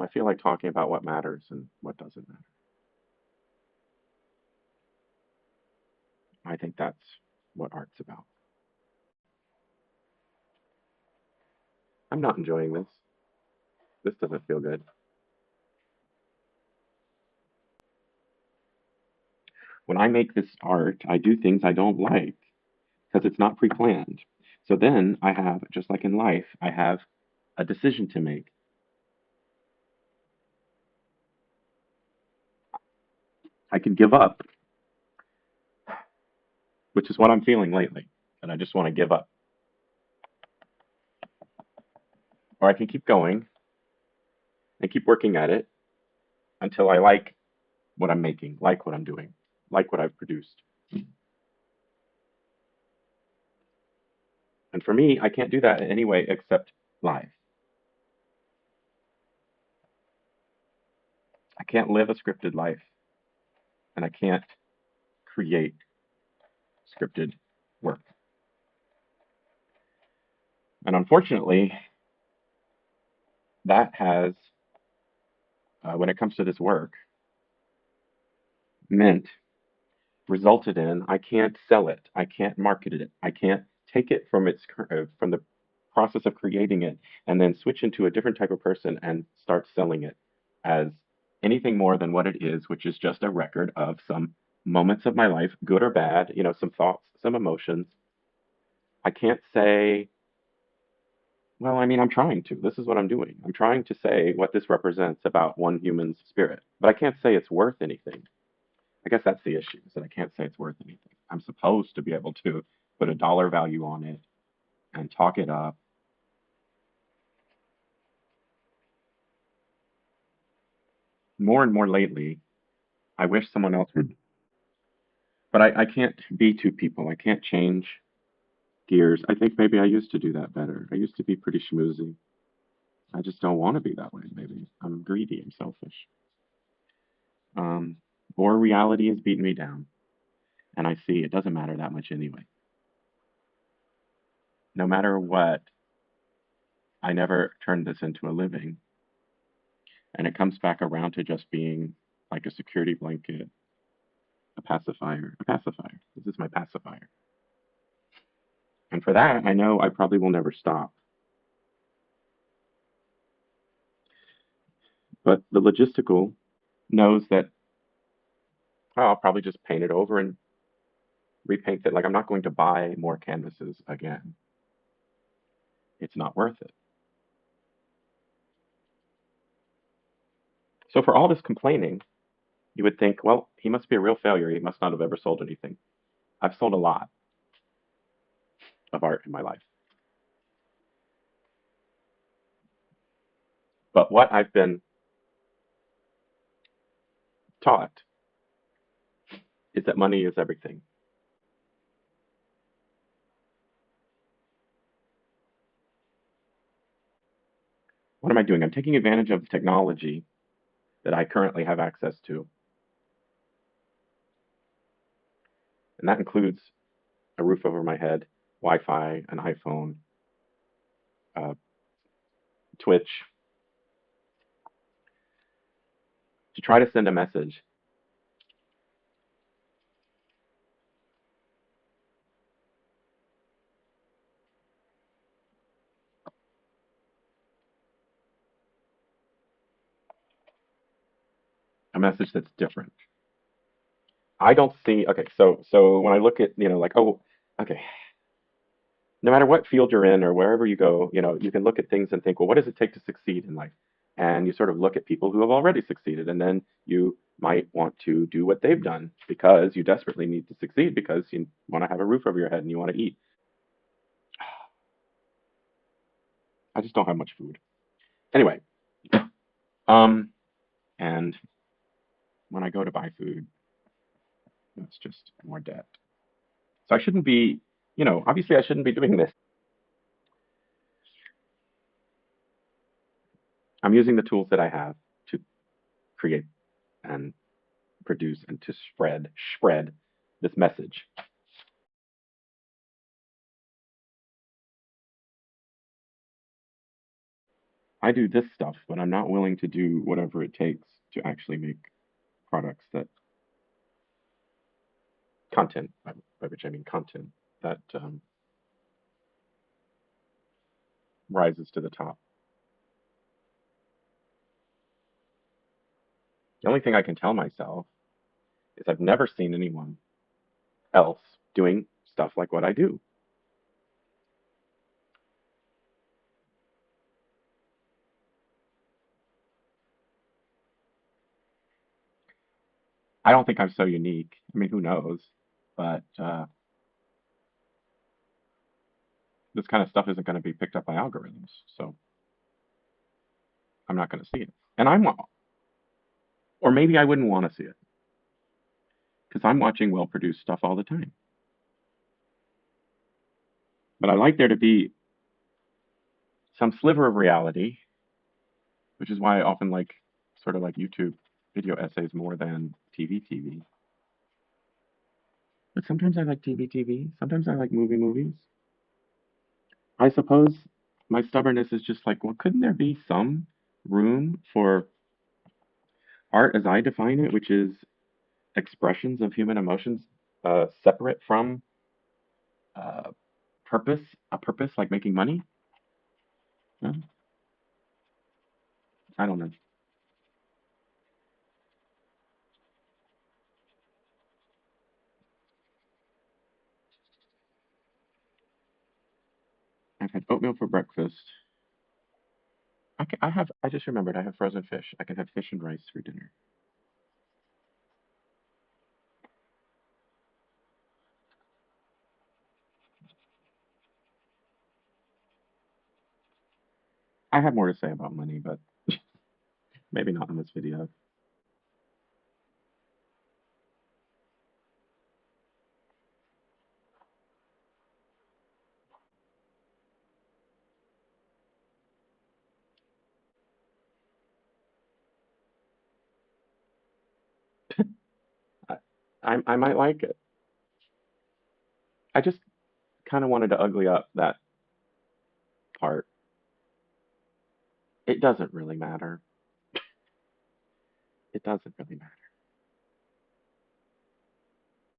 I feel like talking about what matters and what doesn't matter. I think that's what art's about. I'm not enjoying this. This doesn't feel good. When I make this art, I do things I don't like because it's not pre-planned. So then I have, just like in life, I have a decision to make. I can give up, which is what I'm feeling lately, and I just want to give up. Or I can keep going and keep working at it until I like what I'm making, like what I'm doing, like what I've produced. And for me, I can't do that in any way except live. I can't live a scripted life, and I can't create scripted work. And unfortunately, that has, when it comes to this work, meant resulted in I can't sell it, I can't market it, I can't take it from from the process of creating it and then switch into a different type of person and start selling it as anything more than what it is, which is just a record of some moments of my life, good or bad, some thoughts, some emotions. I can't say, well, I mean, I'm trying to. This is what I'm doing. I'm trying to say what this represents about one human's spirit, but I can't say it's worth anything. I guess that's the issue, is that I can't say it's worth anything. I'm supposed to be able to put a dollar value on it and talk it up. More and more lately, I wish someone else would, but I can't be two people. I can't change gears. I think maybe I used to do that better. I used to be pretty schmoozy. I just don't want to be that way, maybe. I'm greedy, I'm selfish. Um, or reality is beating me down, and I see it doesn't matter that much anyway. No matter what, I never turned this into a living, and it comes back around to just being like a security blanket, a pacifier, a pacifier. This is my pacifier. And for that, I know I probably will never stop. But the logistical knows that, oh, I'll probably just paint it over and repaint it. Like, I'm not going to buy more canvases again. It's not worth it. So for all this complaining, you would think, well, he must be a real failure. He must not have ever sold anything. I've sold a lot of art in my life. But what I've been taught is that money is everything. What am I doing? I'm taking advantage of the technology that I currently have access to. And that includes a roof over my head, Wi-Fi, an iPhone, uh, Twitch, to try to send a message. A message that's different. I don't see, okay, so when I look at, like, oh, okay, no matter what field you're in or wherever you go, you can look at things and think, well, what does it take to succeed in life? And you sort of look at people who have already succeeded, and then you might want to do what they've done because you desperately need to succeed because you want to have a roof over your head and you want to eat. I just don't have much food. Anyway, um, and when I go to buy food, it's just more debt. So I shouldn't be, obviously I shouldn't be doing this. I'm using the tools that I have to create and produce and to spread this message. I do this stuff, but I'm not willing to do whatever it takes to actually make products that content, by which I mean content, that rises to the top. The only thing I can tell myself is I've never seen anyone else doing stuff like what I do. I don't think I'm so unique. I mean, who knows? But this kind of stuff isn't going to be picked up by algorithms, so I'm not going to see it. And I'm, or maybe I wouldn't want to see it because I'm watching well-produced stuff all the time. But I like there to be some sliver of reality, which is why I often like sort of like YouTube video essays more than TV. But sometimes I like TV. Sometimes I like movies. I suppose my stubbornness is just like, well, couldn't there be some room for art as I define it, which is expressions of human emotions separate from uh, purpose, a purpose like making money? Huh? I don't know. I've had oatmeal for breakfast. I just remembered I have frozen fish. I can have fish and rice for dinner. I have more to say about money, but maybe not in this video. I, I might like it. I just kind of wanted to ugly up that part. It doesn't really matter. It doesn't really matter.